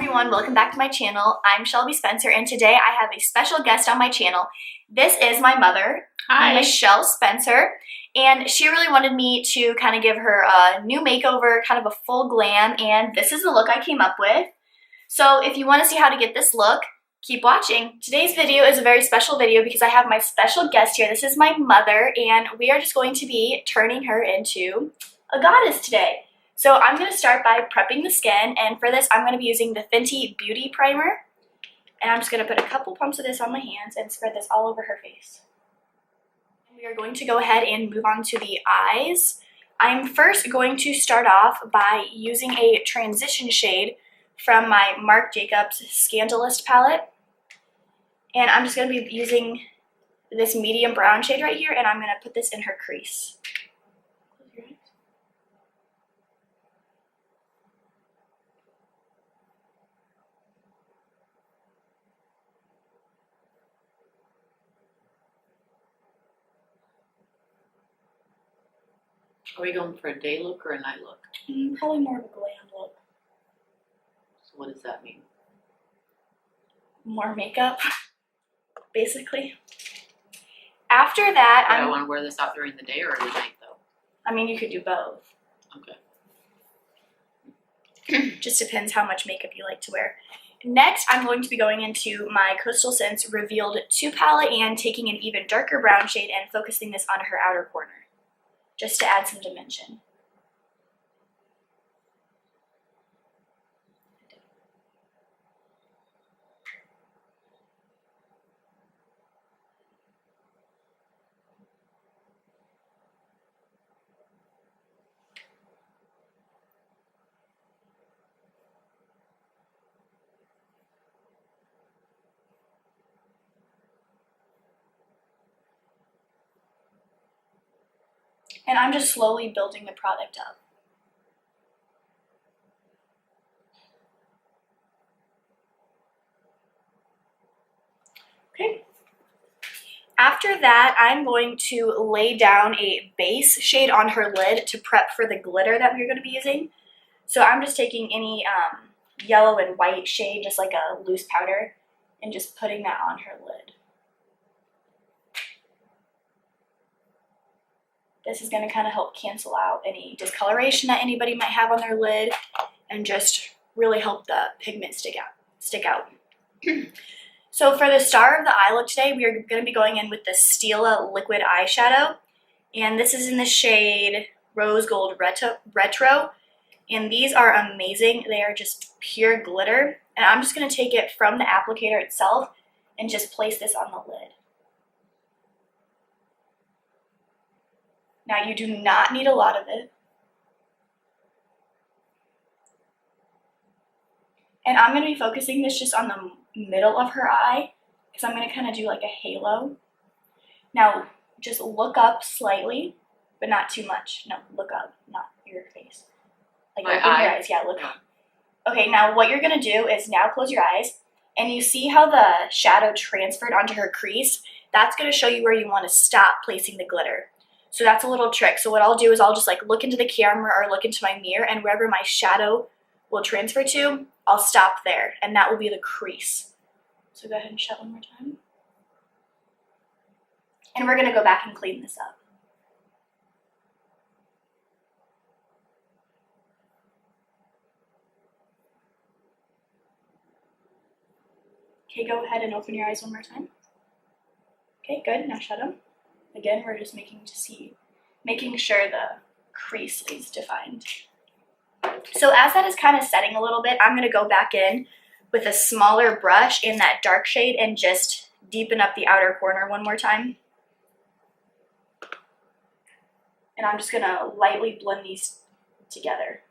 everyone, welcome back to my channel. I'm Shelby Spencer and today I have a special guest on my channel. This is my mother, Hi. Michelle Spencer, and she really wanted me to kind of give her a new makeover, kind of a full glam, and this is the look I came up with. So if you want to see how to get this look, keep watching. Today's video is a very special video because I have my special guest here. This is my mother and we are just going to be turning her into a goddess today. So I'm going to start by prepping the skin, and for this I'm going to be using the Fenty Beauty Primer. And I'm just going to put a couple pumps of this on my hands and spread this all over her face. We are going to go ahead and move on to the eyes. I'm first going to start off by using a transition shade from my Marc Jacobs Scandalist palette. And I'm just going to be using this medium brown shade right here, and I'm going to put this in her crease. Are we going for a day look or a night look? Probably more of a glam look. So what does that mean? More makeup, basically. After that, Do I want to wear this out during the day or the night though? I mean, you could do both. Okay. Just depends how much makeup you like to wear. Next, I'm going to be going into my Costal Scents Revealed 2 palette and taking an even darker brown shade and focusing this on her outer corner, just to add some dimension. And I'm just slowly building the product up. Okay. After that, I'm going to lay down a base shade on her lid to prep for the glitter that we're going to be using. So I'm just taking any yellow and white shade, just like a loose powder, and just putting that on her lid. This is going to kind of help cancel out any discoloration that anybody might have on their lid and just really help the pigment stick out. So for the star of the eye look today, we are going to be going in with the Stilla liquid eyeshadow. And this is in the shade Rosegold Retro. And these are amazing. They are just pure glitter. And I'm just going to take it from the applicator itself and just place this on the lid. Now, you do not need a lot of it. And I'm going to be focusing this just on the middle of her eye because I'm going to kind of do like a halo. Now, just look up slightly, but not too much. No, look up, not your face. Like open your eyes. Yeah, look up. Okay, now what you're going to do is now close your eyes, and you see how the shadow transferred onto her crease? That's going to show you where you want to stop placing the glitter. So that's a little trick. So what I'll do is I'll just like look into the camera or look into my mirror, and wherever my shadow will transfer to, I'll stop there, and that will be the crease. So go ahead and shut one more time. And we're going to go back and clean this up. Okay, go ahead and open your eyes one more time. Okay, good. Now shut them. Again, we're just making sure the crease is defined. So as that is kind of setting a little bit, I'm going to go back in with a smaller brush in that dark shade and just deepen up the outer corner one more time. And I'm just going to lightly blend these together.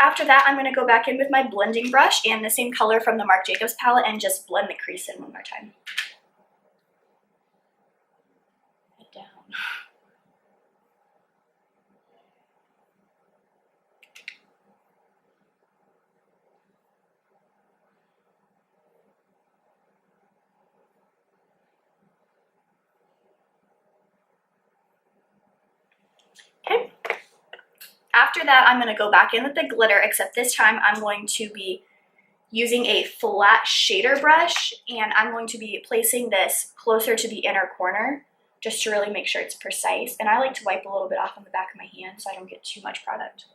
After that, I'm going to go back in with my blending brush and the same color from the Marc Jacobs palette and just blend the crease in one more time. Okay. After that, I'm going to go back in with the glitter, except this time I'm going to be using a flat shader brush, and I'm going to be placing this closer to the inner corner just to really make sure it's precise. And I like to wipe a little bit off on the back of my hand so I don't get too much product.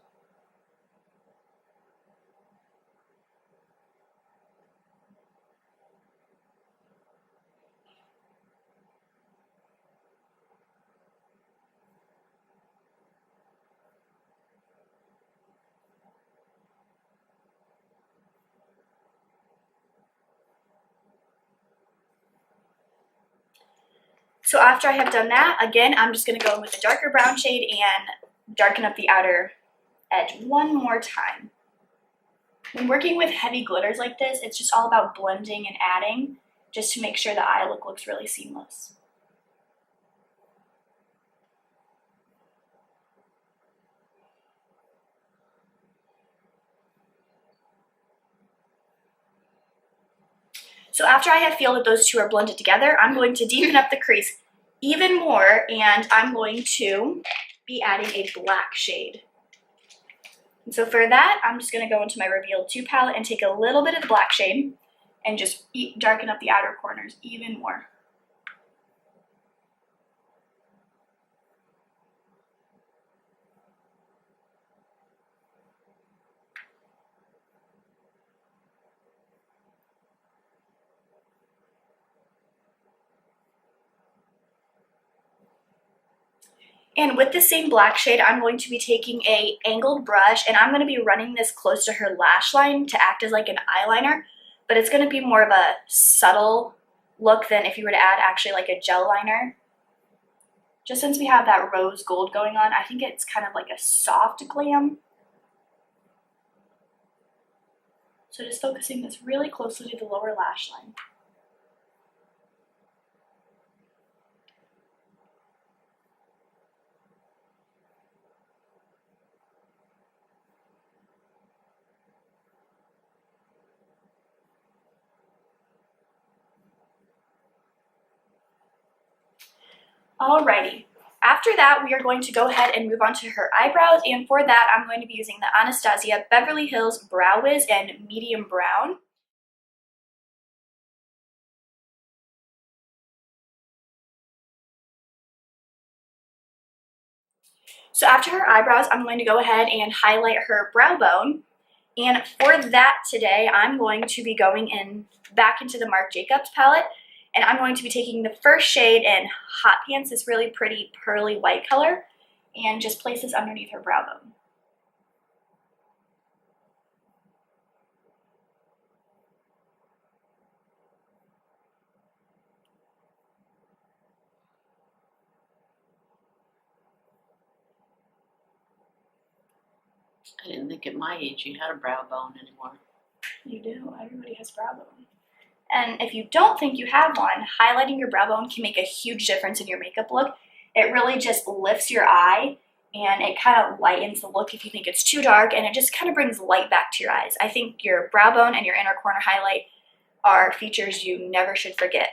So after I have done that, again, I'm just going to go in with a darker brown shade and darken up the outer edge one more time. When working with heavy glitters like this, it's just all about blending and adding just to make sure the eye look looks really seamless. So after I feel that those two are blended together, I'm going to deepen up the crease even more, and I'm going to be adding a black shade. And so for that, I'm just going to go into my Revealed 2 palette and take a little bit of the black shade and just darken up the outer corners even more. And with the same black shade, I'm going to be taking a angled brush, and I'm going to be running this close to her lash line to act as like an eyeliner, but it's going to be more of a subtle look than if you were to add actually like a gel liner. Just since we have that rose gold going on, I think it's kind of like a soft glam. So just focusing this really closely to the lower lash line. Alrighty, after that we are going to go ahead and move on to her eyebrows, and for that I'm going to be using the Anastasia Beverly Hills Brow Wiz in medium brown. So after her eyebrows, I'm going to go ahead and highlight her brow bone, and for that today I'm going to be going in back into the Marc Jacobs palette. And I'm going to be taking the first shade in Hot Pants, this really pretty pearly white color, and just place this underneath her brow bone. I didn't think at my age you had a brow bone anymore. You do. Everybody has brow bone. And if you don't think you have one, highlighting your brow bone can make a huge difference in your makeup look. It really just lifts your eye, and it kind of lightens the look if you think it's too dark, and it just kind of brings light back to your eyes. I think your brow bone and your inner corner highlight are features you never should forget.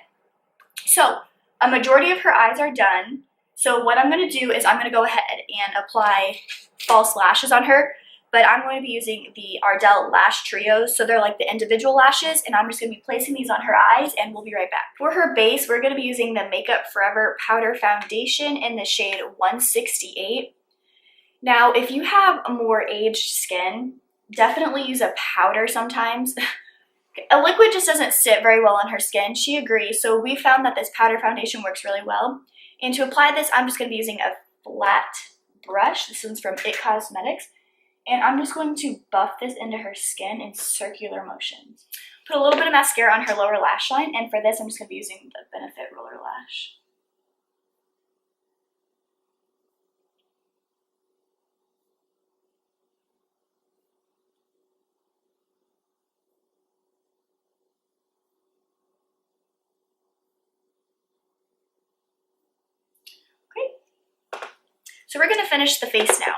So a majority of her eyes are done. So what I'm going to do is I'm going to go ahead and apply false lashes on her. But I'm going to be using the Ardell Lash Trios, so they're like the individual lashes, and I'm just going to be placing these on her eyes, and we'll be right back. For her base, we're going to be using the Makeup Forever Powder Foundation in the shade 168. Now, if you have a more aged skin, definitely use a powder sometimes. A liquid just doesn't sit very well on her skin. She agrees, so we found that this powder foundation works really well. And to apply this, I'm just going to be using a flat brush. This one's from It Cosmetics. And I'm just going to buff this into her skin in circular motions. Put a little bit of mascara on her lower lash line, and for this I'm just going to be using the Benefit Roller Lash. Okay, so we're going to finish the face now.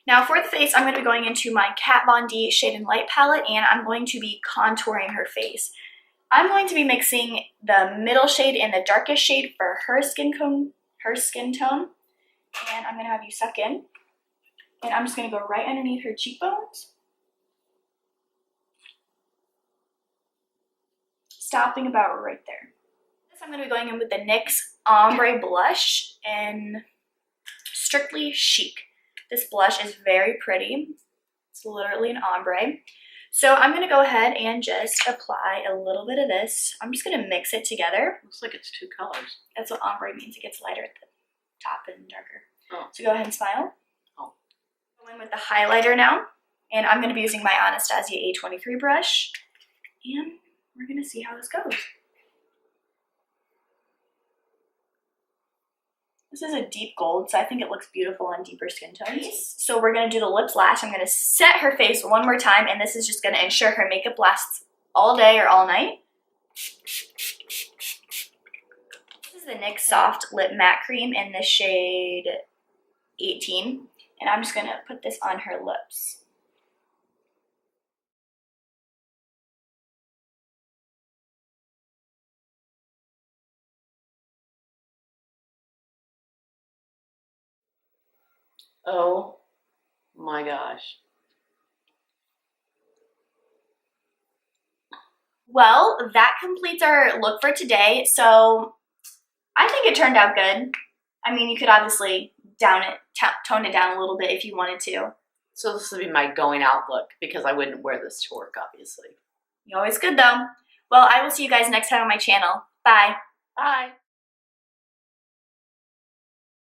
Now for the face, I'm going to be going into my Kat Von D Shade and Light palette, and I'm going to be contouring her face. I'm going to be mixing the middle shade and the darkest shade for her skin tone, and I'm going to have you suck in. And I'm just going to go right underneath her cheekbones. Stopping about right there. This I'm going to be going in with the NYX Ombre blush in Strictly Chic. This blush is very pretty. It's literally an ombre. So I'm going to go ahead and just apply a little bit of this. I'm just going to mix it together. Looks like it's 2 colors. That's what ombre means. It gets lighter at the top and darker. Oh. So go ahead and smile. Oh. Go in with the highlighter now. And I'm going to be using my Anastasia A23 brush. And we're going to see how this goes. This is a deep gold, so I think it looks beautiful on deeper skin tones. So we're going to do the lips lash. I'm going to set her face one more time, and this is just going to ensure her makeup lasts all day or all night. This is the NYX Soft Lip Matte Cream in the shade 18, and I'm just going to put this on her lips. Oh my gosh. Well, that completes our look for today. So I think it turned out good. I mean, you could obviously tone it down a little bit if you wanted to. So this would be my going out look because I wouldn't wear this to work, obviously. You're always good though. Well, I will see you guys next time on my channel. Bye. Bye.